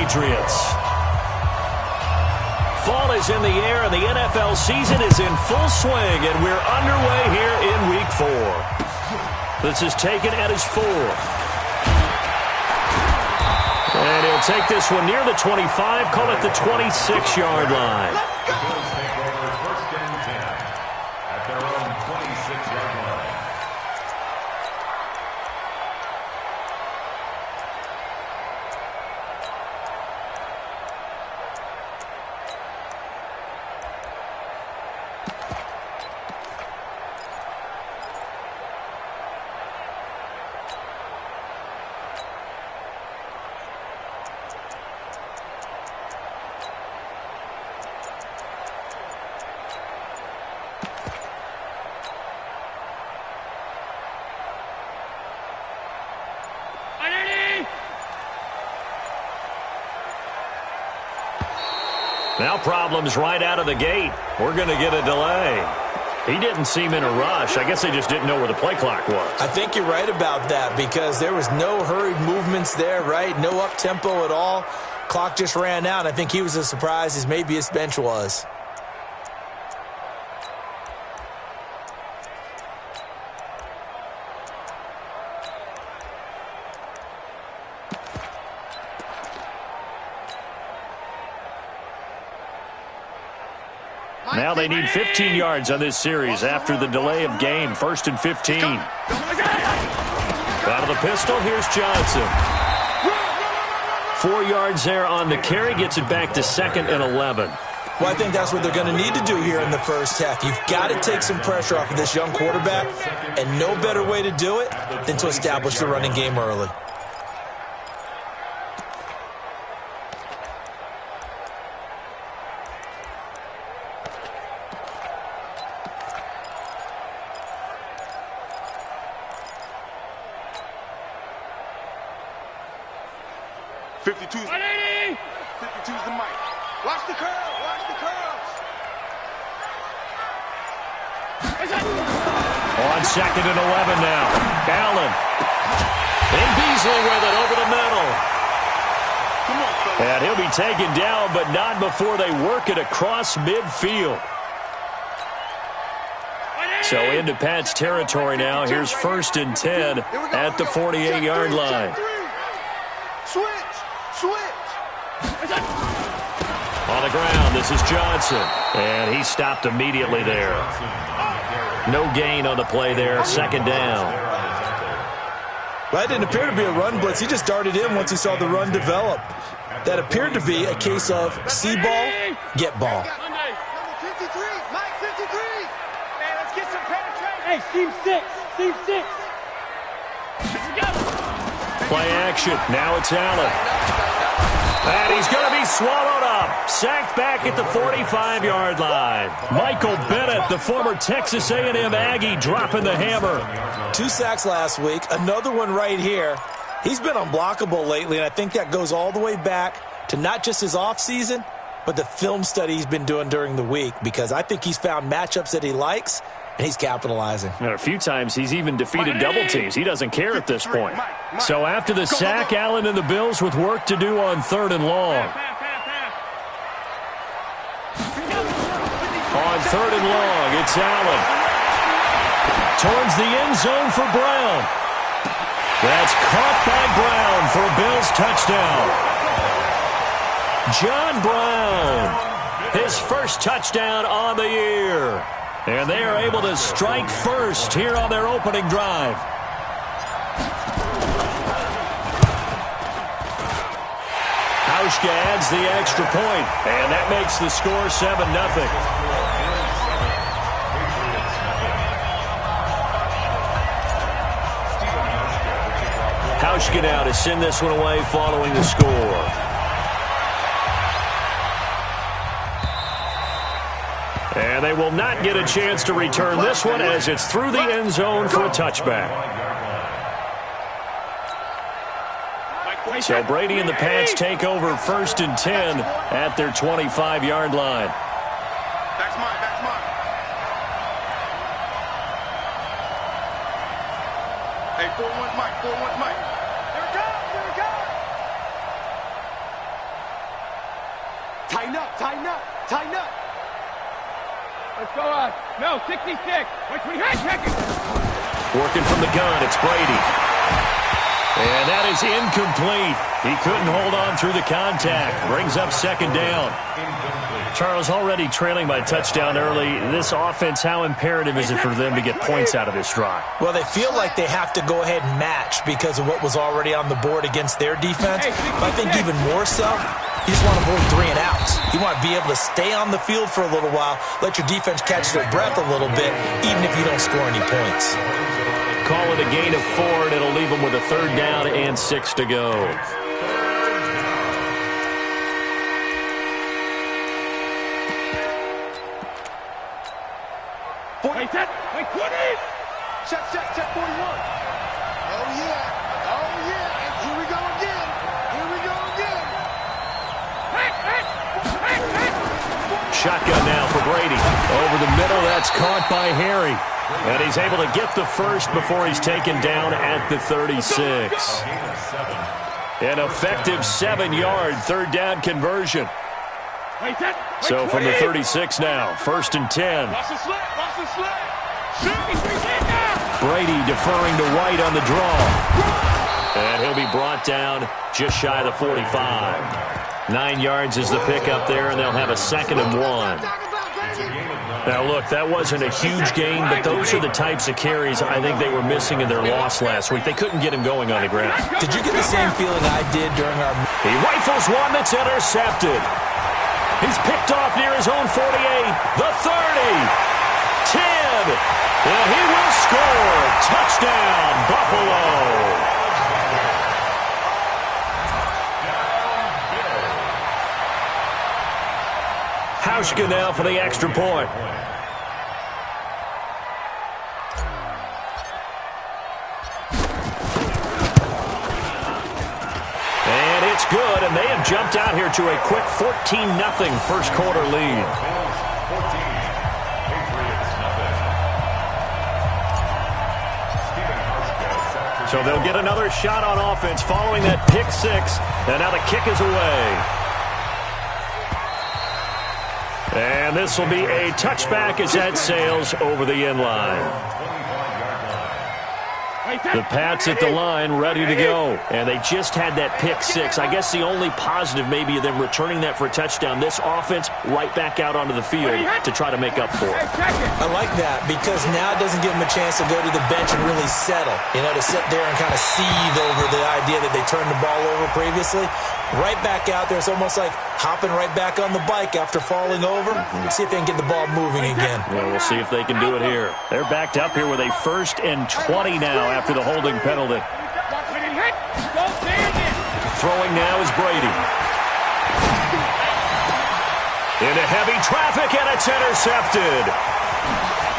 Patriots. Fall is in the air, and the NFL season is in full swing, and we're underway here in Week 4. This is taken at his 4. And he'll take this one near the 25, call it the 26-yard line. Now problems right out of the gate. We're going to get a delay. He didn't seem in a rush. I guess they just didn't know where the play clock was. I think you're right about that because there was no hurried movements there, right? No up-tempo at all. Clock just ran out. I think he was as surprised as maybe his bench was. Now they need 15 yards on this series after the delay of game. 1st and 15. Out of the pistol, here's Johnson. 4 yards there on the carry. Gets it back to 2nd and 11. Well, I think that's what they're going to need to do here in the first half. You've got to take some pressure off of this young quarterback, and no better way to do it than to establish the running game early. On 2nd and 11 now. Allen. And Beasley with it over the middle. And he'll be taken down, but not before they work it across midfield. So into Pat's territory now. Here's 1st and 10 at the 48-yard line. On the ground, this is Johnson. And he stopped immediately there. No gain on the play there. 2nd down. Well, that didn't appear to be a run blitz. He just darted in once he saw the run develop. That appeared to be a case of see ball, get ball. Hey, team 6. Team 6. Play action. Now it's Allen. And he's going to be swallowed up. Sacked back at the 45-yard line. Michael Bennett, the former Texas A&M Aggie, dropping the hammer. 2 sacks last week. Another one right here. He's been unblockable lately, and I think that goes all the way back to not just his offseason, but the film study he's been doing during the week, because I think he's found matchups that he likes, and he's capitalizing. And a few times he's even defeated double teams. He doesn't care at this point. So after the sack, Allen and the Bills with work to do on 3rd and long. On 3rd and long, it's Allen. Towards the end zone for Brown. That's caught by Brown for a Bills touchdown. John Brown, his first touchdown on the year. And they are able to strike first here on their opening drive. Hauschka adds the extra point, and that makes the score 7-0. Hauschka now to send this one away following the score. And they will not get a chance to return this one as it's through the end zone for a touchback. So Brady and the Pats take over 1st and 10 at their 25-yard line. That's mine. Hey, 4-1 Mike. Here we go. Tighten up, tighten up, tighten up. Let's go on. No, 66. Wait, 28 seconds. Working from the gun, it's Brady. And that is incomplete. He couldn't hold on through the contact. Brings up second down. Charles, already trailing by a touchdown early. This offense, how imperative is it for them to get points out of this drive? Well, they feel like they have to go ahead and match because of what was already on the board against their defense. But I think even more so, you just want to avoid 3 and outs. You want to be able to stay on the field for a little while, let your defense catch their breath a little bit, even if you don't score any points. Call it a gain of 4, and it'll leave them with a 3rd down and 6 to go. Wait, set. Wait, 20. Check, 41. Oh, yeah. Oh, yeah. And here we go again. Here we go again. Shotgun now for Brady. Over the middle, that's caught by Harry. And he's able to get the first before he's taken down at the 36. An effective 7-yard 3rd down conversion. So from the 36 now, 1st and 10. Brady deferring to White on the draw. And he'll be brought down just shy of the 45. 9 yards is the pickup there, and they'll have a 2nd and 1. Now, look, that wasn't a huge gain, but those are the types of carries I think they were missing in their loss last week. They couldn't get him going on the ground. Did you get the same feeling I did during our... He rifles one that's intercepted. He's picked off near his own 48, the 30, 10, and he will score. Touchdown, Buffalo. Hauschka now for the extra point. And it's good, and they have jumped out here to a quick 14-0 first quarter lead. So they'll get another shot on offense following that pick 6, and now the kick is away. And this will be a touchback as that sails over the end line. The Pats at the line ready to go. And they just had that pick 6. I guess the only positive maybe of them returning that for a touchdown. This offense right back out onto the field to try to make up for it. I like that because now it doesn't give them a chance to go to the bench and really settle. You know, to sit there and kind of seethe over the idea that they turned the ball over previously. Right back out there. It's almost like hopping right back on the bike after falling over. See if they can get the ball moving again. Well, we'll see if they can do it here. They're backed up here with a 1st and 20 now after the holding penalty. Throwing now is Brady. Into heavy traffic, and it's intercepted.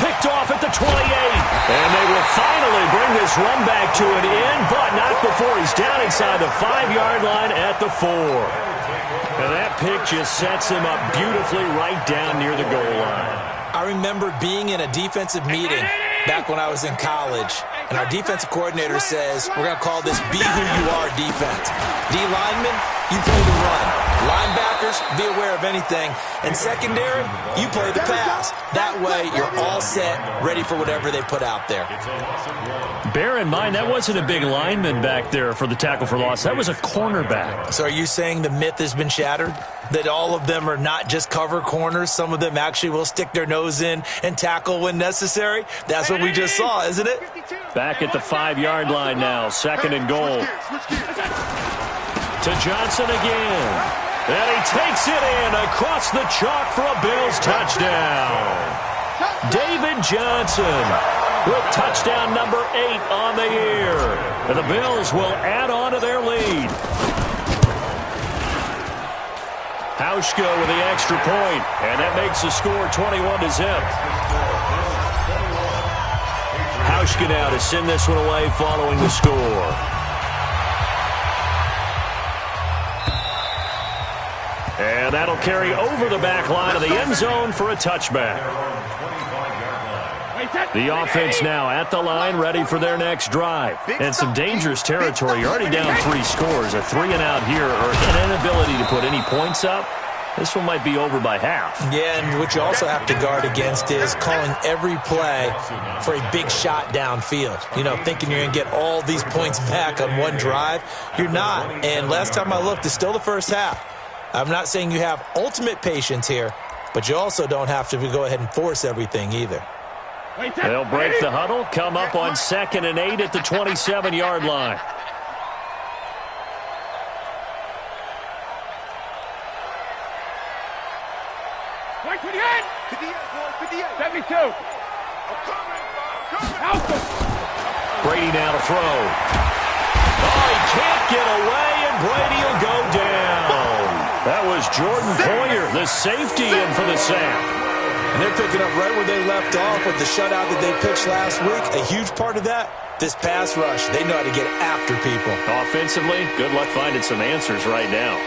Picked off at the 28. And they will finally bring this run back to an end, but not before he's down inside the 5-yard line at the 4. And that pick just sets him up beautifully right down near the goal line. I remember being in a defensive meeting back when I was in college, and our defensive coordinator says, we're going to call this be who you are defense. D linemen, you play the run. Linebackers, be aware of anything. And secondary, you play the pass. That way, you're all set, ready for whatever they put out there. Bear in mind, that wasn't a big lineman back there for the tackle for loss. That was a cornerback. So are you saying the myth has been shattered? That all of them are not just cover corners? Some of them actually will stick their nose in and tackle when necessary? That's what we just saw, isn't it? Back at the 5-yard line now, 2nd and goal. To Johnson again. And he takes it in across the chalk for a Bills touchdown. David Johnson with touchdown number 8 on the year. And the Bills will add on to their lead. Hauschka with the extra point, and that makes the score 21-0. Hauschka now to send this one away following the score. And that'll carry over the back line of the end zone for a touchback. The offense now at the line, ready for their next drive. And some dangerous territory. You're already down 3 scores. A 3-and-out here, or an inability to put any points up, this one might be over by half. Yeah, and what you also have to guard against is calling every play for a big shot downfield. You know, thinking you're going to get all these points back on one drive. You're not. And last time I looked, it's still the first half. I'm not saying you have ultimate patience here, but you also don't have to go ahead and force everything either. They'll break the huddle, come up on 2nd and 8 at the 27-yard line. Right to the end. 72. Brady now to throw. Oh, he can't get away, and Brady will go down. That was Jordan Poyer, the safety, in for the sack. And they're picking up right where they left off with the shutout that they pitched last week. A huge part of that, this pass rush. They know how to get after people. Offensively, good luck finding some answers right now.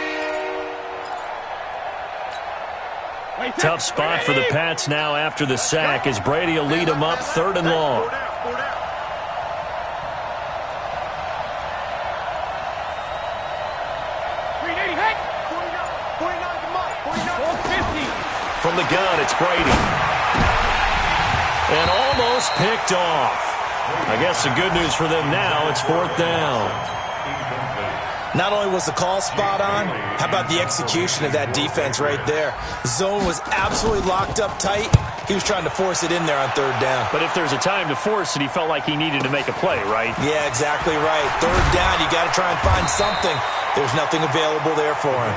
Tough spot for the Pats now after the sack as Brady will lead them up 3rd and long. From the gun, it's Brady. And almost picked off. I guess the good news for them now, it's 4th down. Not only was the call spot on, how about the execution of that defense right there? Zone was absolutely locked up tight. He was trying to force it in there on 3rd down. But if there's a time to force it, he felt like he needed to make a play, right? Yeah, exactly right. 3rd down, you got to try and find something. There's nothing available there for him.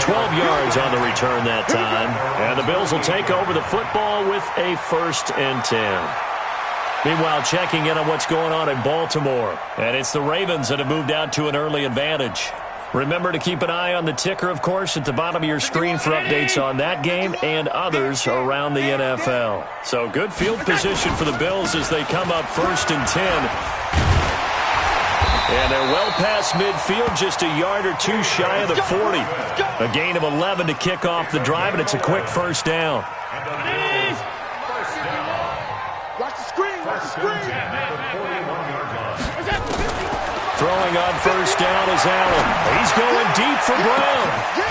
12 yards on the return that time. And the Bills will take over the football with a 1st and 10. Meanwhile, checking in on what's going on in Baltimore. And it's the Ravens that have moved out to an early advantage. Remember to keep an eye on the ticker, of course, at the bottom of your screen for updates on that game and others around the NFL. So good field position for the Bills as they come up 1st and 10. And they're well past midfield, just a yard or two shy of the 40. A gain of 11 to kick off the drive, and it's a quick 1st down. Watch the screen. Throwing on 1st down is Allen. He's going deep for Brown.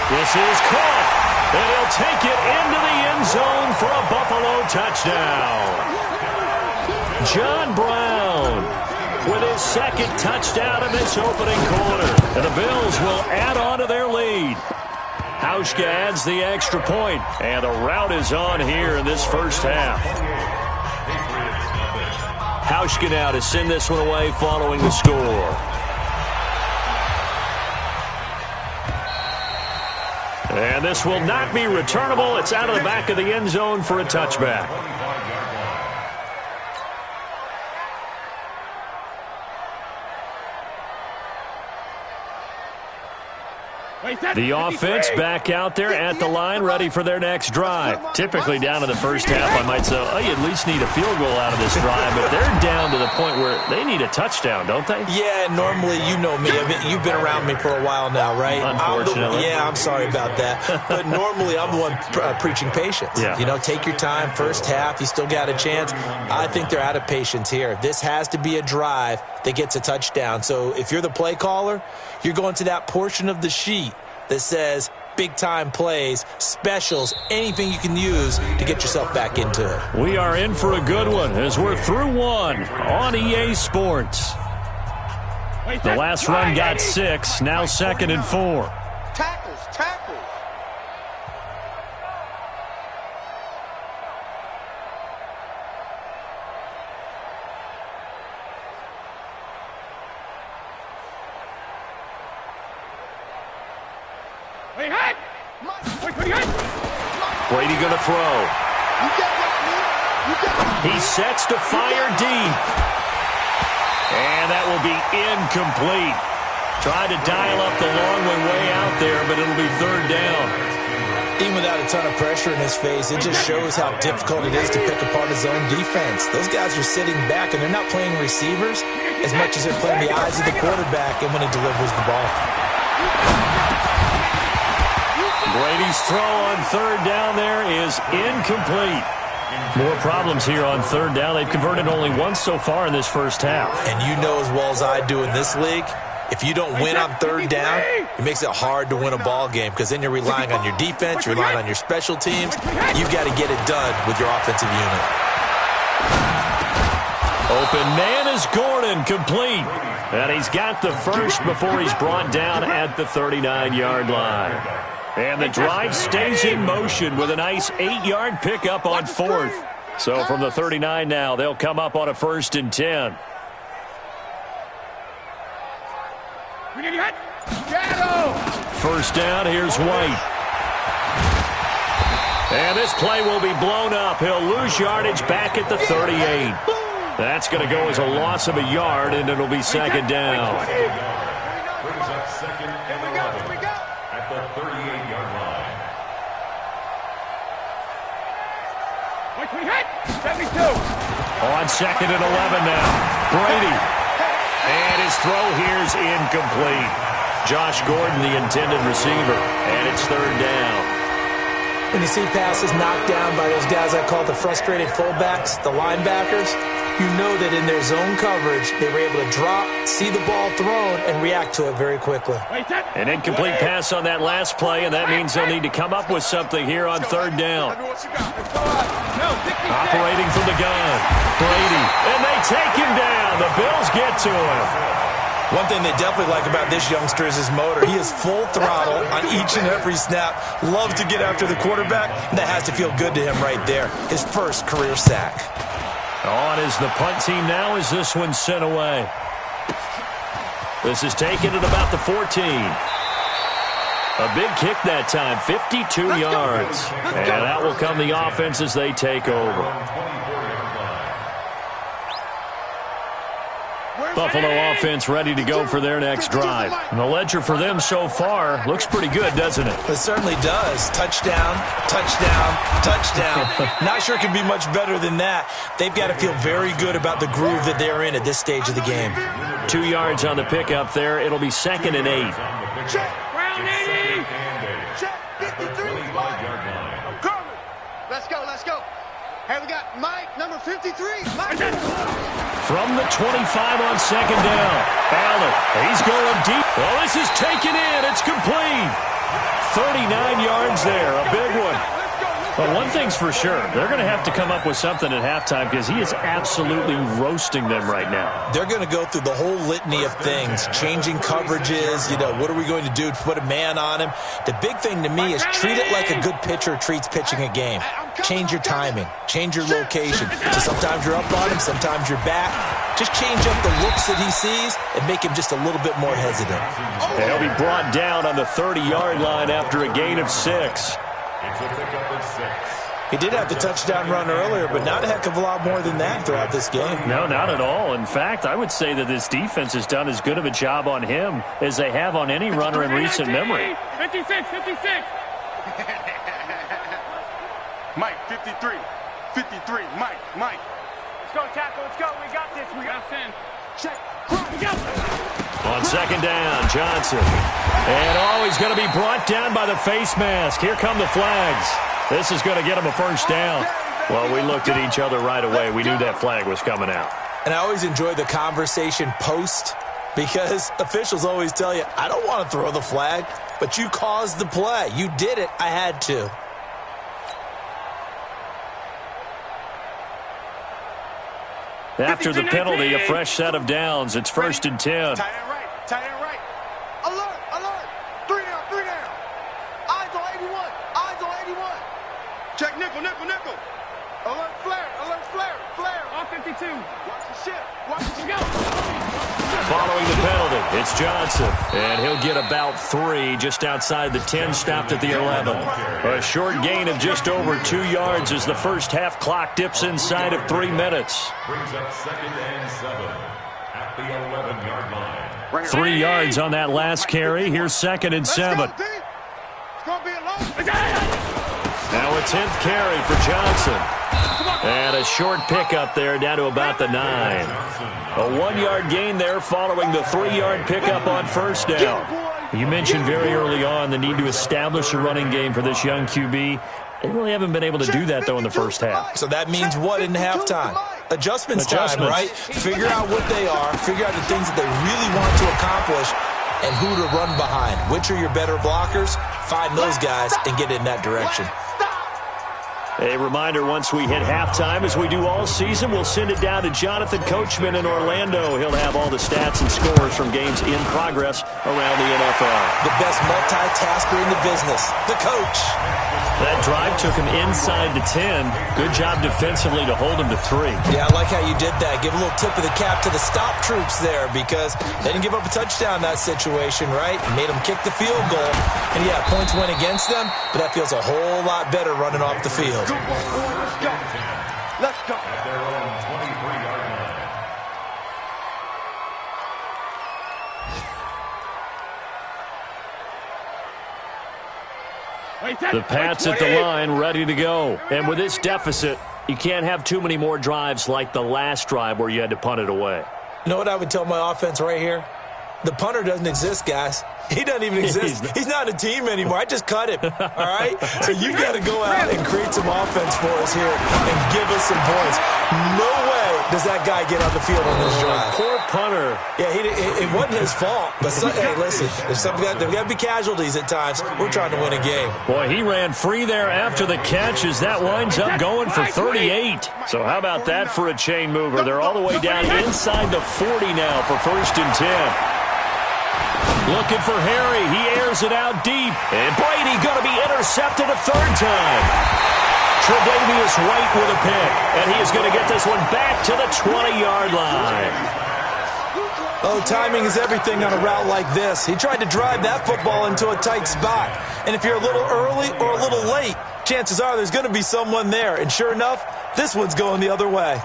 This is caught, and he'll take it into the end zone for a Buffalo touchdown. John Brown with his 2nd touchdown in this opening quarter. And the Bills will add on to their lead. Hauschka adds the extra point, and the route is on here in this 1st half. Hauschka now to send this one away following the score. And this will not be returnable. It's out of the back of the end zone for a touchback. The offense back out there at the line, ready for their next drive. Typically down in the 1st half, I might say, oh, you at least need a field goal out of this drive, but they're down to the point where they need a touchdown, don't they? Yeah, normally, you know me. I mean, you've been around me for a while now, right? Unfortunately. I'm sorry about that. But normally, I'm the one preaching patience. Yeah. You know, take your time. 1st half, you still got a chance. I think they're out of patience here. This has to be a drive that gets a touchdown. So if you're the play caller, you're going to that portion of the sheet that says big-time plays, specials, anything you can use to get yourself back into it. We are in for a good one as we're through one on EA Sports. The last run got 6, now 2nd and 4. Tackles. Brady going to throw. He sets to fire deep. And that will be incomplete. Tried to dial up the long one way out there, but it'll be 3rd down. Even without a ton of pressure in his face, it just shows how difficult it is to pick apart his own defense. Those guys are sitting back, and they're not playing receivers as much as they're playing the eyes of the quarterback and when he delivers the ball. Brady's throw on 3rd down there is incomplete. More problems here on 3rd down. They've converted only once so far in this 1st half. And you know as well as I do in this league, If you don't win on third down, it makes it hard to win a ball game because then you're relying on your defense, you're relying on your special teams. You've got to get it done with your offensive unit. Open man is Gordon, complete. And he's got the first before he's brought down at the 39-yard line. And the drive stays in motion with a nice 8-yard pickup on fourth. So from the 39 now, they'll come up on a 1st and 10. First down, here's White. And this play will be blown up. He'll lose yardage back at the 38. That's going to go as a loss of a yard, and it'll be 2nd down. Brings up 2nd and 11 at the 38-yard line. 72. On 2nd and 11 now. Brady. And his throw here's incomplete. Josh Gordon, the intended receiver. And it's 3rd down. When you see passes knocked down by those guys I call the frustrated fullbacks, the linebackers, you know that in their zone coverage, they were able to drop, see the ball thrown, and react to it very quickly. An incomplete pass on that last play, and that means they'll need to come up with something here on 3rd down. Operating from the gun, Brady, and they take him down. The Bills get to him. One thing they definitely like about this youngster is his motor. He is full throttle on each and every snap. Loves to get after the quarterback, and that has to feel good to him right there. His first career sack. On is the punt team now as this one's sent away. This is taken at about the 14. A big kick that time, 52 yards. And that will come the offense as they take over. Buffalo offense ready to go for their next drive. And the ledger for them so far looks pretty good, doesn't it? It certainly does. Touchdown, touchdown, touchdown. Not sure it can be much better than that. They've got to feel very good about the groove that they're in at this stage of the game. 2 yards on the pickup there. It'll be 2nd and 8. Check. Check. 53. I'm coming. Let's go. Hey, we got Mike, number 53. Mike. From the 25 on 2nd down. Allen, he's going deep. Well, this is taken in. It's complete. 39 yards there. A big one. But one thing's for sure. They're going to have to come up with something at halftime because he is absolutely roasting them right now. They're going to go through the whole litany of things, changing coverages, what are we going to do to put a man on him? The big thing to me is treat it like a good pitcher treats pitching a game. Change your timing, change your location. So sometimes you're up on him, sometimes you're back. Just change up the looks that he sees and make him just a little bit more hesitant. And he'll be brought down on the 30-yard line after a gain of 6. He did have the touchdown run earlier, but not a heck of a lot more than that throughout this game. No, not at all. In fact, I would say that this defense has done as good of a job on him as they have on any runner in recent memory. 56. Mike, 53. 53. Mike. Let's go, tackle. Let's go. We got this. We got this. Check. On 2nd down, Johnson. And he's going to be brought down by the face mask. Here come the flags. This is going to get him a 1st down. Well, we looked at each other right away. We knew that flag was coming out. And I always enjoy the conversation post because officials always tell you, I don't want to throw the flag, but you caused the play. You did it. I had to. After the penalty, a fresh set of downs. It's 1st and 10. Tight end right. Alert. 3 down. Eyes on 81. Check nickel. Alert flare. All 52. Watch the ship. Following the penalty, it's Johnson. And he'll get about 3 just outside the 10, stopped at the 11. A short gain of just over 2 yards as the first half clock dips inside of 3 minutes. Brings up 2nd and 7 at the 11-yard line. 3 yards on that last carry. Here's 2nd and 7. It's going to be a long. Now a 10th carry for Johnson. And a short pickup there down to about the 9. A 1-yard gain there following the 3-yard pickup on 1st down. You mentioned very early on the need to establish a running game for this young QB. They really haven't been able to do that, though, in the first half. So that means what in halftime? Adjustments time, right? Figure out what they are, figure out the things that they really want to accomplish, and who to run behind. Which are your better blockers? Find those guys and get in that direction. A reminder, once we hit halftime, as we do all season, we'll send it down to Jonathan Coachman in Orlando. He'll have all the stats and scores from games in progress around the NFL. The best multitasker in the business, the coach. That drive took him inside the 10. Good job defensively to hold him to 3. Yeah, I like how you did that. Give a little tip of the cap to the stop troops there because they didn't give up a touchdown in that situation, right? Made them kick the field goal. And, yeah, points went against them, but that feels a whole lot better running off the field. Let's go. Let's go. At their own 23-yard line. The Pats at the line, ready to go. And with this deficit, you can't have too many more drives like the last drive where you had to punt it away. You know what I would tell my offense right here? The punter doesn't exist, guys. He doesn't even exist. He's not a team anymore. I just cut him, all right? So you've got to go out and create some offense for us here and give us some points. No way does that guy get on the field on this drive. Poor punter. Yeah, it wasn't his fault. But, hey, listen, there's got to be casualties at times. We're trying to win a game. Boy, he ran free there after the catch as that winds up going for 38. So how about that for a chain mover? They're all the way down inside the 40 now for 1st and 10. Looking for Harry. He airs it out deep. And Brady going to be intercepted a 3rd time. Tre'Davious White with a pick. And he is going to get this one back to the 20-yard line. Oh, timing is everything on a route like this. He tried to drive that football into a tight spot. And if you're a little early or a little late, chances are there's going to be someone there. And sure enough, this one's going the other way.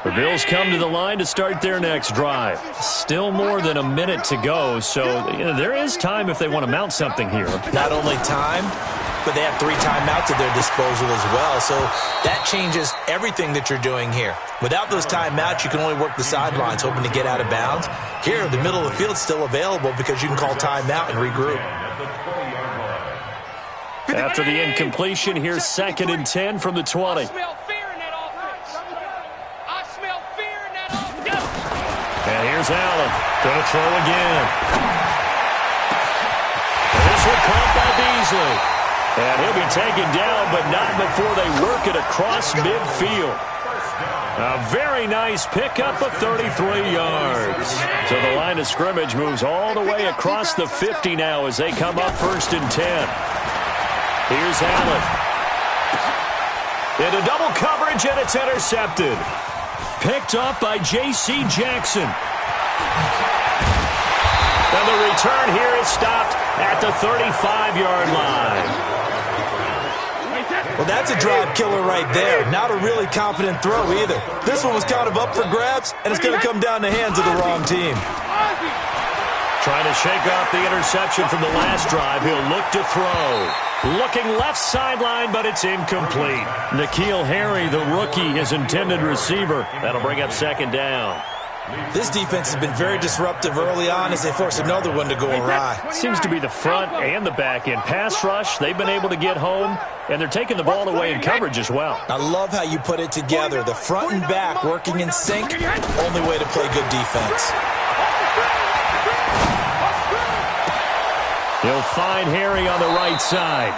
The Bills come to the line to start their next drive. Still more than a minute to go, so there is time if they want to mount something here. Not only time, but they have 3 timeouts at their disposal as well, so that changes everything that you're doing here. Without those timeouts, you can only work the sidelines, hoping to get out of bounds. Here, the middle of the field's still available because you can call timeout and regroup. After the incompletion, here's 2nd and 10 from the 20. And here's Allen. Going to throw again. And this one caught by Beasley. And he'll be taken down, but not before they work it across midfield. A very nice pickup of 33 yards. So the line of scrimmage moves all the way across the 50 now as they come up 1st and 10. Here's Allen. Into double coverage, and it's intercepted. Picked up by J.C. Jackson. And the return here is stopped at the 35-yard line. Well, that's a drive killer right there. Not a really confident throw either. This one was kind of up for grabs, and it's going to come down the hands of the wrong team. Trying to shake off the interception from the last drive. He'll look to throw. Looking left sideline, but it's incomplete. N'Keal Harry, the rookie, his intended receiver. That'll bring up 2nd down. This defense has been very disruptive early on as they force another one to go awry. Seems to be the front and the back end. Pass rush, they've been able to get home, and they're taking the ball away in coverage as well. I love how you put it together. The front and back working in sync, only way to play good defense. He'll find Harry on the right side.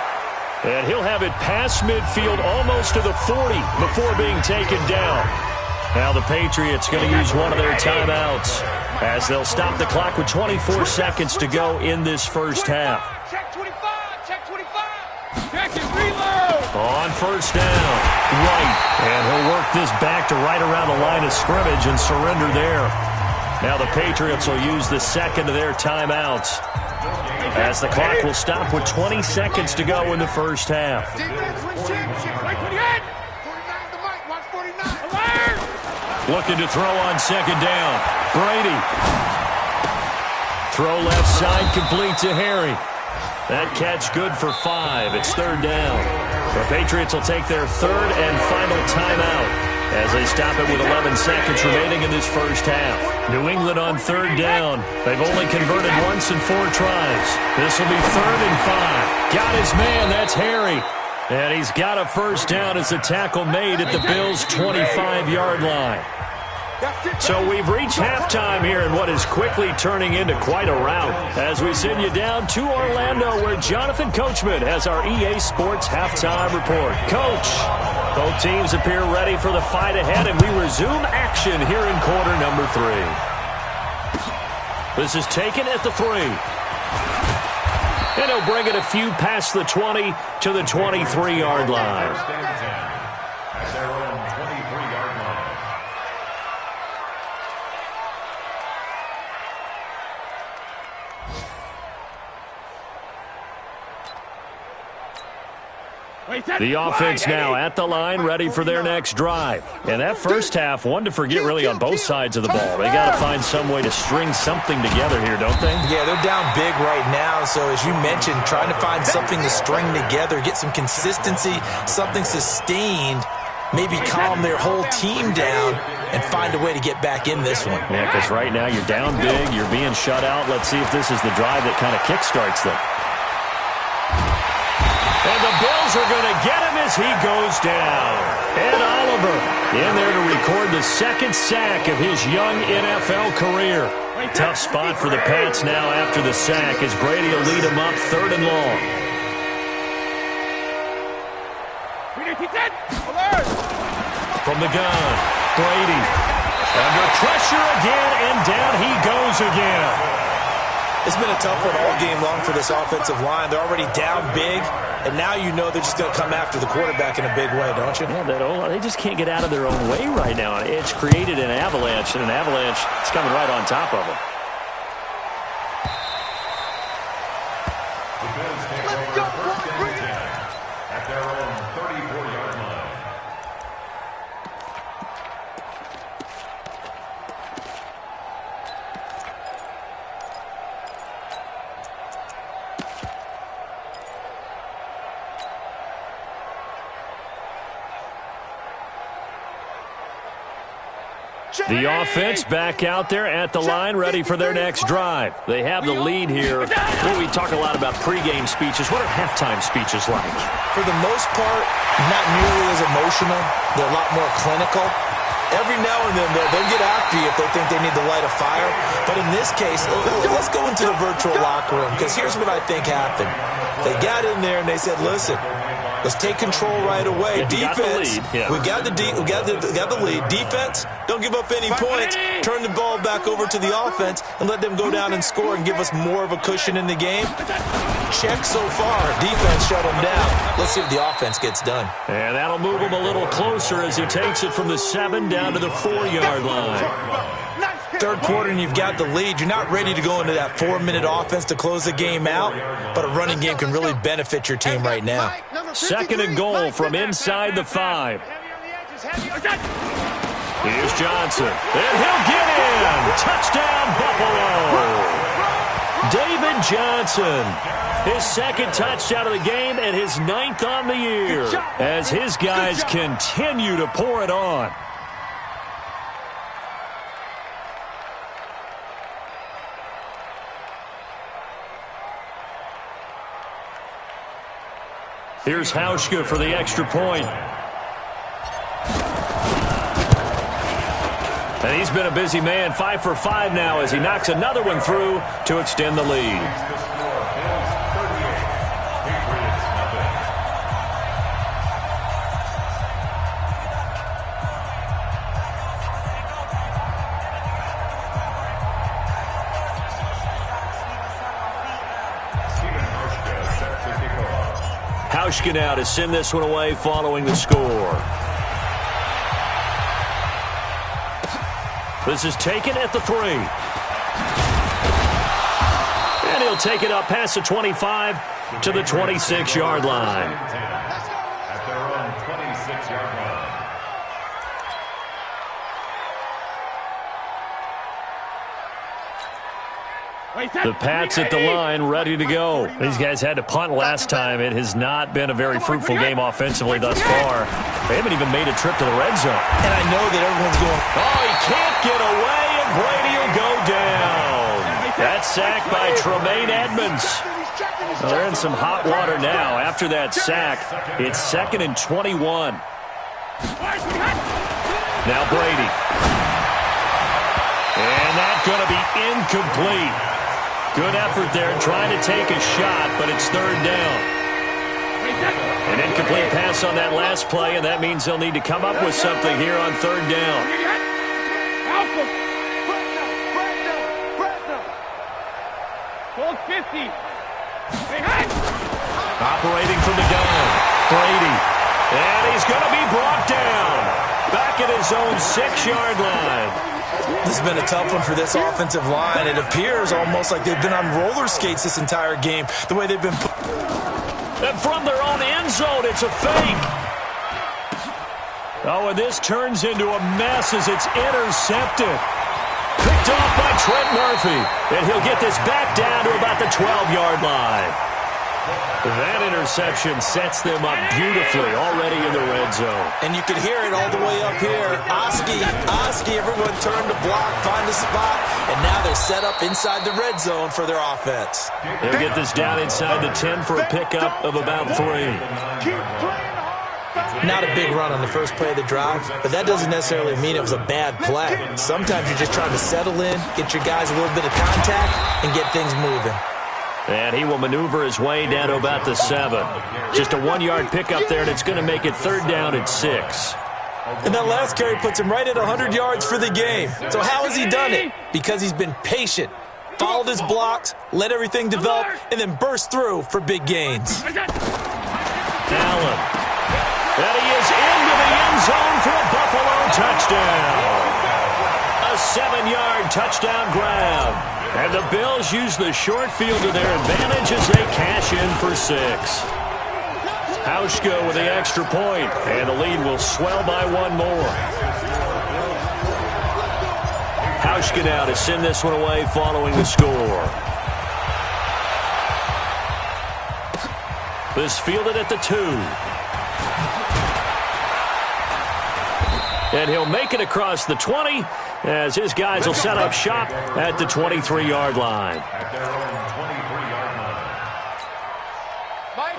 And he'll have it past midfield almost to the 40 before being taken down. Now the Patriots going to use one of their timeouts as they'll stop the clock with 24 seconds to go in this first half. Check 25, check 25. Check it, reload. On 1st down, right. And he'll work this back to right around the line of scrimmage and surrender there. Now the Patriots will use the 2nd of their timeouts as the clock will stop with 20 seconds to go in the first half. Defense wins championship. Right 28. 49 the mic. Watch 49. Alert. Looking to throw on 2nd down. Brady. Throw left side complete to Harry. That catch good for 5. It's 3rd down. The Patriots will take their 3rd and final timeout. as they stop it with 11 seconds remaining in this first half. New England on third down. They've only converted once in 4 tries. This will be 3rd and 5. Got his man. That's Harry. And he's got a first down as the tackle made at the Bills' 25-yard line. So we've reached halftime here in what is quickly turning into quite a rout as we send you down to Orlando where Jonathan Coachman has our EA Sports halftime report. Coach, both teams appear ready for the fight ahead, and we resume action here in quarter number 3. This is taken at the 3. And he'll bring it a few past the 20 to the 23-yard line. At their own 23-yard line. The offense now at the line, ready for their next drive. And that first half, one to forget really on both sides of the ball. They got to find some way to string something together here, don't they? Yeah, they're down big right now. So as you mentioned, trying to find something to string together, get some consistency, something sustained, maybe calm their whole team down and find a way to get back in this one. Yeah, because right now you're down big, you're being shut out. Let's see if this is the drive that kind of kickstarts them. And the Bills are going to get him as he goes down. Ed Oliver in there to record the 2nd sack of his young NFL career. Tough spot for the Pats now after the sack as Brady will lead him up 3rd and long. From the gun, Brady under pressure again, and down he goes again. It's been a tough one all game long for this offensive line. They're already down big, and now you know they're just going to come after the quarterback in a big way, don't you? Yeah, they just can't get out of their own way right now. It's created an avalanche, and an avalanche is coming right on top of them. The Bills take over 1st and 10 at their own 34-yard line. The offense back out there at the line, ready for their next drive. They have the lead here. Well, we talk a lot about pregame speeches. What are halftime speeches like? For the most part, not nearly as emotional. They're a lot more clinical. Every now and then, they'll get after you if they think they need to light a fire. But in this case, let's go into the virtual locker room, because here's what I think happened. They got in there and they said, listen, let's take control right away. Yeah, Defense, we got the lead. Defense, don't give up any points. Turn the ball back over to the offense and let them go down and score and give us more of a cushion in the game. Check so far. Defense shut them down. Let's see if the offense gets done. And that'll move him a little closer as he takes it from the 7 down to the 4-yard line. 3rd quarter and you've got the lead. You're not ready to go into that 4-minute offense to close the game out, but a running game can really benefit your team right now. 2nd and goal from inside the 5. Here's Johnson, and he'll get in. Touchdown, Buffalo. David Johnson, his 2nd touchdown of the game and his 9th on the year as his guys continue to pour it on. Here's Hauschka for the extra point. And he's been a busy man, 5 for 5 now as he knocks another one through to extend the lead. Hauschka now to send this one away following the score. This is taken at the 3. And he'll take it up past the 25 to the 26-yard line. At their own 26-yard line. The Pats at the line, ready to go. These guys had to punt last time. It has not been a very fruitful game offensively thus far. They haven't even made a trip to the red zone. And I know that everyone's going, oh, he can't get away, and Brady will go down. That's sacked by Tremaine Edmonds. Well, they're in some hot water now. After that sack, it's 2nd and 21. Now Brady. And that's going to be incomplete. Good effort there trying to take a shot, but it's 3rd down. An incomplete pass on that last play, and that means they'll need to come up with something here on 3rd down. Hold 50. Operating from the gun, Brady. And he's going to be brought down. Back at his own 6-yard line. This has been a tough one for this offensive line. It appears almost like they've been on roller skates this entire game, the way they've been. And from their own end zone, it's a fake. Oh, and this turns into a mess as it's intercepted. Picked off by Trent Murphy. And he'll get this back down to about the 12-yard line. That interception sets them up beautifully already in the red zone. And you can hear it all the way up here. Oski, everyone turned to block, find a spot, and now they're set up inside the red zone for their offense. They'll get this down inside the 10 for a pickup of about 3. Not a big run on the first play of the drive, but that doesn't necessarily mean it was a bad play. Sometimes you're just trying to settle in, get your guys a little bit of contact, and get things moving. And he will maneuver his way down to about the 7. Just a 1-yard pickup there, and it's going to make it 3rd down at 6. And that last carry puts him right at 100 yards for the game. So how has he done it? Because he's been patient, followed his blocks, let everything develop, and then burst through for big gains. Allen. And he is into the end zone for a Buffalo touchdown. A 7-yard touchdown grab. And the Bills use the short field to their advantage as they cash in for 6. Hauschka with the extra point, and the lead will swell by 1 more. Hauschka now to send this one away following the score. This fielded at the 2. And he'll make it across the 20 as his guys will set up shop at the 23-yard line.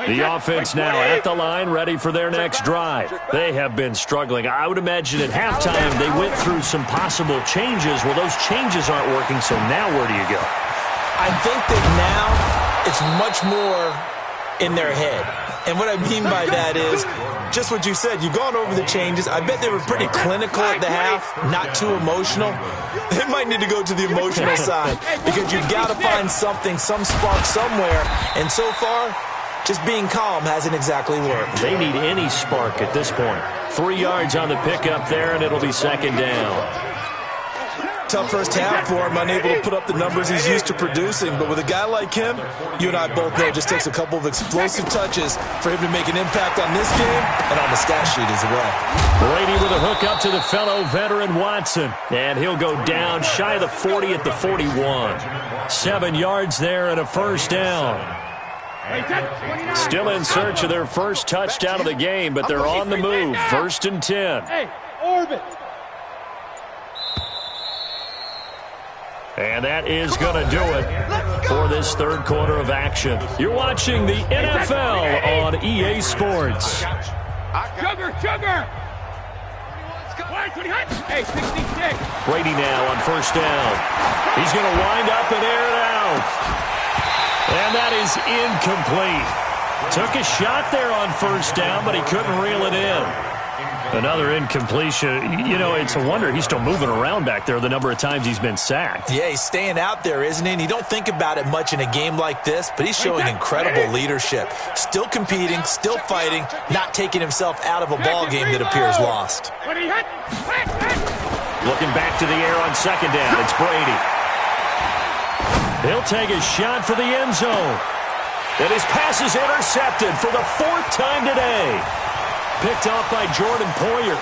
The offense now at the line, ready for their next drive. They have been struggling. I would imagine at halftime they went through some possible changes. Well, those changes aren't working, so now where do you go? I think that now it's much more in their head. And what I mean by that is just what you said. You've gone over the changes. I bet they were pretty clinical at the half, not too emotional. They might need to go to the emotional side because you've got to find something, some spark somewhere. And so far, just being calm hasn't exactly worked. They need any spark at this point. 3 yards on the pickup there, and it'll be 2nd down. Tough first half for him, unable to put up the numbers he's used to producing. But with a guy like him, you and I both know it just takes a couple of explosive touches for him to make an impact on this game and on the stat sheet as well. Brady with a hook up to the fellow veteran Watson. And he'll go down shy of the 40 at the 41. 7 yards there and a first down. Still in search of their first touchdown of the game, but they're on the move. 1st and 10. Hey, orbit. And that is going to do it for this 3rd quarter of action. You're watching the NFL on EA Sports. Sugar! Hey, 66. Brady now on 1st down. He's going to wind up and air it out. And that is incomplete. Took a shot there on 1st down, but he couldn't reel it in. Another incompletion. You know, it's a wonder he's still moving around back there the number of times he's been sacked. Yeah, he's staying out there, isn't he? And you don't think about it much in a game like this, but he's showing incredible leadership. Still competing, still fighting, not taking himself out of a ball game that appears lost. Looking back to the air on 2nd down. It's Brady. He'll take a shot for the end zone. And his pass is intercepted for the 4th time today. Picked off by Jordan Poyer.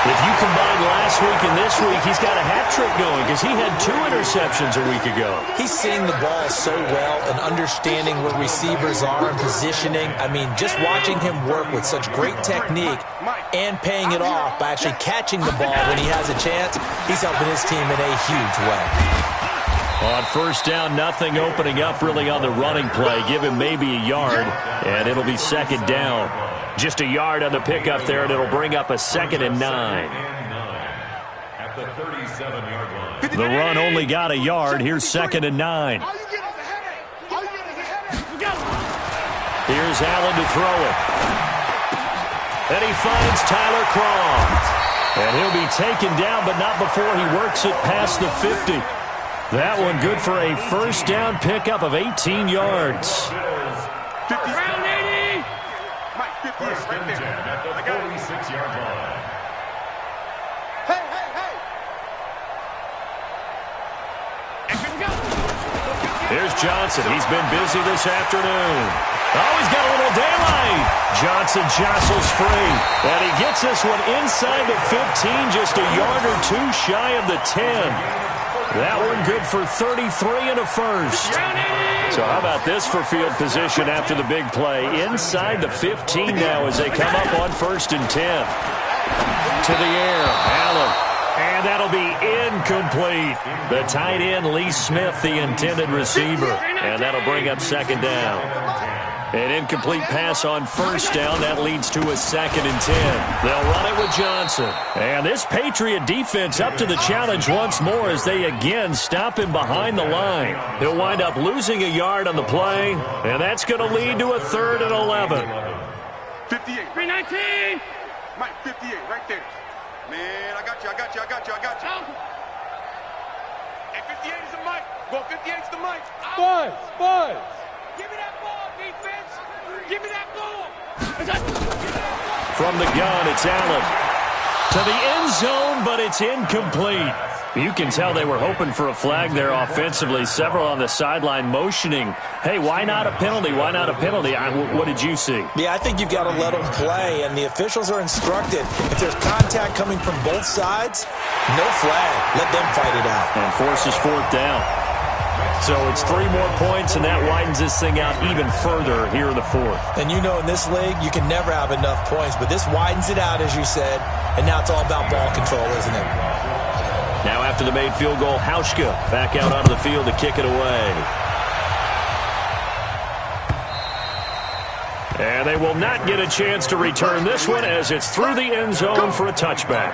If you combine last week and this week, he's got a hat trick going because he had 2 interceptions a week ago. He's seeing the ball so well and understanding where receivers are and positioning. I mean, just watching him work with such great technique and paying it off by actually catching the ball when he has a chance, he's helping his team in a huge way. On first down, nothing opening up really on the running play. Give him maybe a yard, and it'll be second down. Just a yard on the pickup there, and it'll bring up a 2nd and 9. At the 37-yard line. The run only got a yard. Here's 2nd and 9. Here's Allen to throw it. And he finds Tyler Croft. And he'll be taken down, but not before he works it past the 50. That one good for a first down pickup of 18 yards. Round 80. First and 10 at the 46-yard line. Hey! Here's Johnson. He's been busy this afternoon. Oh, he's got a little daylight. Johnson jostles free. And he gets this one inside the 15, just a yard or 2 shy of the 10. That one good for 33 and a first. So how about this for field position after the big play? Inside the 15 now as they come up on 1st and 10. To the air, Allen. And that'll be incomplete. The tight end, Lee Smith, the intended receiver. And that'll bring up 2nd down. An incomplete pass on first down. That leads to a 2nd and 10. They'll run it with Johnson. And this Patriot defense up to the challenge once more as they again stop him behind the line. He'll wind up losing a yard on the play, and that's going to lead to a 3rd and 11. 58. 319. Mike, 58, right there. Man, I got you. Hey, 58 is the Mike. Go, 58 is the Mike. Buzz. Give me that ball, defense. Give me that ball. From the gun, it's Allen. To the end zone, but it's incomplete. You can tell they were hoping for a flag there offensively. Several on the sideline motioning, hey, why not a penalty? Why not a penalty? What did you see? Yeah, I think you've got to let them play, and the officials are instructed. If there's contact coming from both sides, no flag. Let them fight it out. And forces 4th down. So it's 3 more points, and that widens this thing out even further here in the 4th. And you know in this league, you can never have enough points, but this widens it out, as you said, and now it's all about ball control, isn't it? Now after the made field goal, Hauschka back out onto the field to kick it away. And they will not get a chance to return this one as it's through the end zone for a touchback.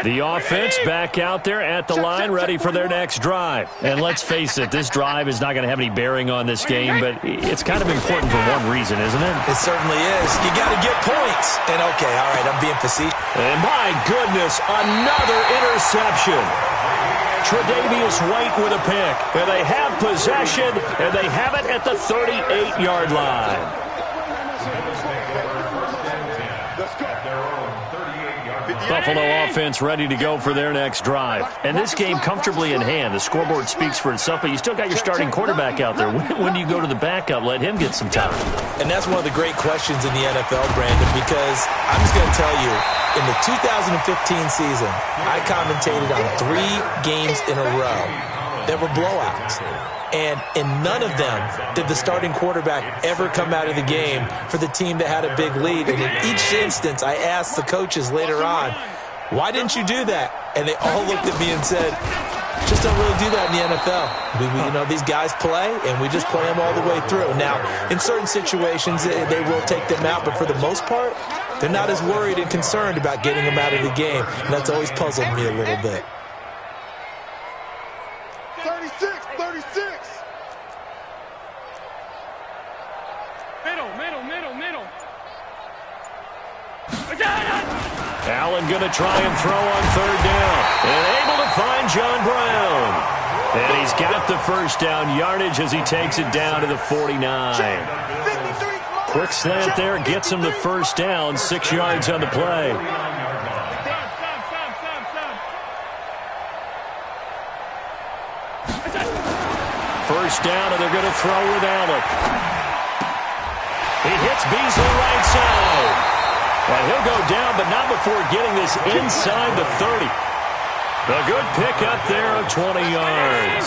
The offense back out there at the line, ready for their next drive. And let's face it, this drive is not going to have any bearing on this game, but it's kind of important for one reason, isn't it? It certainly is. You got to get points. And okay, all right, I'm being facetious. And my goodness, another interception. Tre'Davious White with a pick. And they have possession, and they have it at the 38-yard line. Buffalo offense ready to go for their next drive. And this game comfortably in hand. The scoreboard speaks for itself, but you still got your starting quarterback out there. When do you go to the backup? Let him get some time. And that's one of the great questions in the NFL, Brandon, because I'm just going to tell you, in the 2015 season, I commentated on 3 games in a row that were blowouts. And in none of them did the starting quarterback ever come out of the game for the team that had a big lead. And in each instance, I asked the coaches later on, why didn't you do that? And they all looked at me and said, just don't really do that in the NFL. These guys play, and we just play them all the way through. Now, in certain situations, they will take them out, but for the most part, they're not as worried and concerned about getting them out of the game. And that's always puzzled me a little bit. 36. Middle. Allen going to try and throw on 3rd down. And able to find John Brown. And he's got the first down yardage as he takes it down to the 49. Quick slant there, gets him the first down, 6 yards on the play. first down, and they're going to throw with Allen. He hits Beasley right side. And he'll go down, but not before getting this inside the 30. A good pick up there of 20 yards.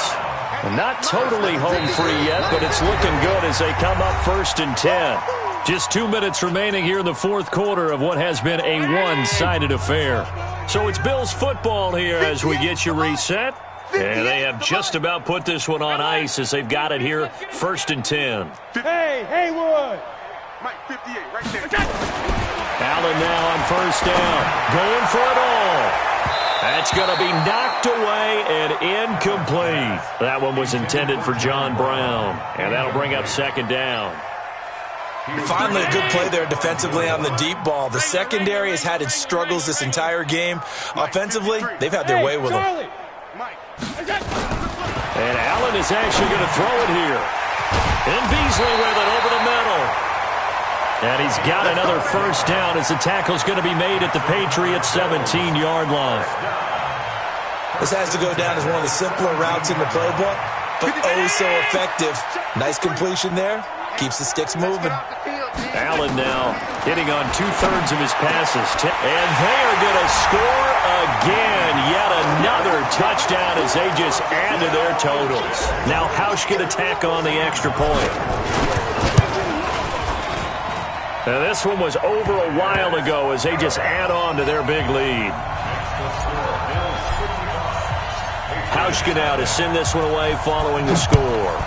Not totally home free yet, but it's looking good as they come up 1st and 10. Just 2 minutes remaining here in the fourth quarter of what has been a one-sided affair. So it's Bills football here as we get you reset. And they have just about put this one on ice as they've got it here 1st and 10. Hey, Haywood! Mike, 58, right there. Allen now on first down. Going for it all. That's going to be knocked away and incomplete. That one was intended for John Brown. And that'll bring up 2nd down. Finally, a good play there defensively on the deep ball. The secondary has had its struggles this entire game. Offensively, they've had their way with them. And Allen is actually going to throw it here. And Beasley with it over the middle. And he's got another first down as the tackle's going to be made at the Patriots' 17-yard line. This has to go down as one of the simpler routes in the playbook, but oh so effective. Nice completion there. Keeps the sticks moving. Allen now hitting on 2/3 of his passes. And they are going to score again. Yet another touchdown as they just add to their totals. Now Hausch going to tack on the extra point. Now this one was over a while ago as they just add on to their big lead. Hausch now to send this one away following the score.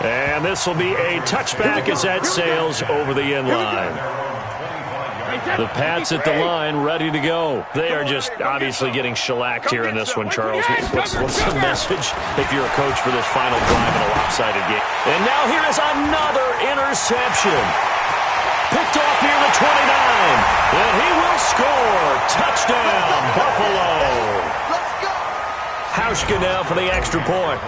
And this will be a touchback as that sails over the end line. The Pats at the line ready to go. They are just obviously getting shellacked here in this one, Charles. What's the message if you're a coach for this final drive in a lopsided game? And now here is another interception. Picked off near the 29. And he will score. Touchdown, Buffalo. Hauschka now for the extra point.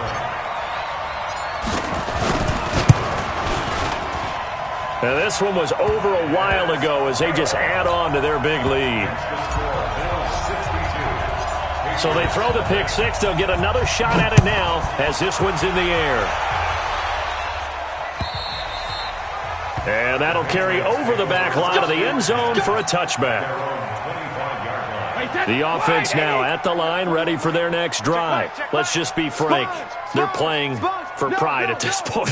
Now this one was over a while ago as they just add on to their big lead. So they throw the pick six. They'll get another shot at it now as this one's in the air. And that'll carry over the back line of the end zone for a touchback. The offense now at the line, ready for their next drive. Let's just be frank. They're playing for pride at this point.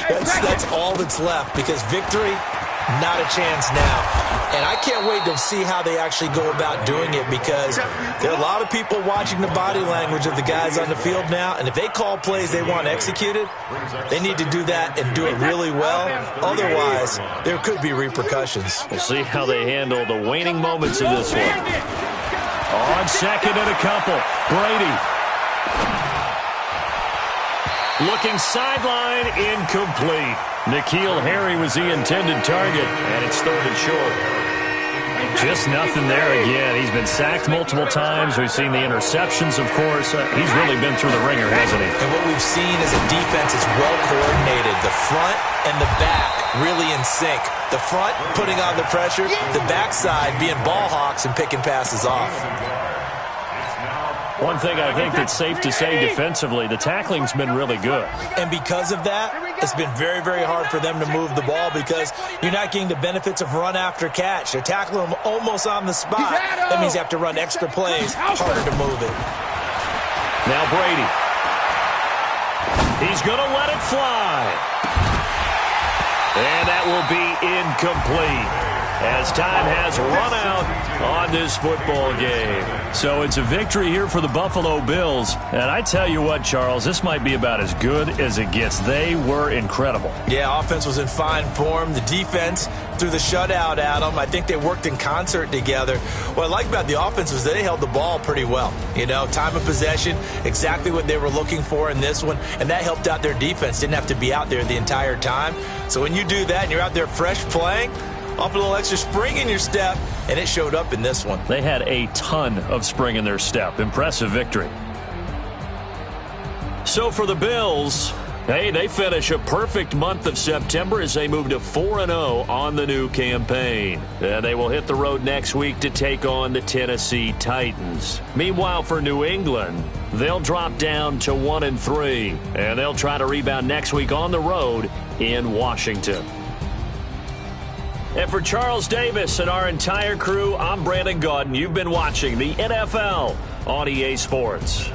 that's all that's left because victory, not a chance now. And I can't wait to see how they actually go about doing it because there are a lot of people watching the body language of the guys on the field now. And if they call plays they want executed, they need to do that and do it really well. Otherwise, there could be repercussions. We'll see how they handle the waning moments of this one. On second and a couple, Brady. Looking sideline, incomplete. N'Keal Harry was the intended target, and it's 3rd and short. Just nothing there again. He's been sacked multiple times. We've seen the interceptions, of course. He's really been through the ringer, hasn't he? And what we've seen is a defense is well coordinated. The front and the back really in sync. The front putting on the pressure, the backside being ball hawks and picking passes off. One thing I think that's safe to say defensively, the tackling's been really good. And because of that, it's been very, very hard for them to move the ball because you're not getting the benefits of run after catch. They're tackling them almost on the spot. That means you have to run extra plays, harder to move it. Now Brady. He's going to let it fly. And that will be incomplete as time has run out on this football game. So it's a victory here for the Buffalo Bills. And I tell you what, Charles, this might be about as good as it gets. They were incredible. Yeah, offense was in fine form. The defense threw the shutout at them. I think they worked in concert together. What I like about the offense was they held the ball pretty well. You know, time of possession, exactly what they were looking for in this one. And that helped out their defense. Didn't have to be out there the entire time. So when you do that and you're out there fresh playing, off a little extra spring in your step, and it showed up in this one. They had a ton of spring in their step. Impressive victory. So for the Bills, Hey, they finish a perfect month of September as they move to 4-0 on the new campaign. They will hit the road next week to take on the Tennessee Titans. Meanwhile, for New England, they'll drop down to 1-3, and they'll try to rebound next week on the road in Washington. And for Charles Davis and our entire crew, I'm Brandon Gaudin. You've been watching the NFL on EA Sports.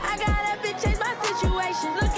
I got up and changed my situation.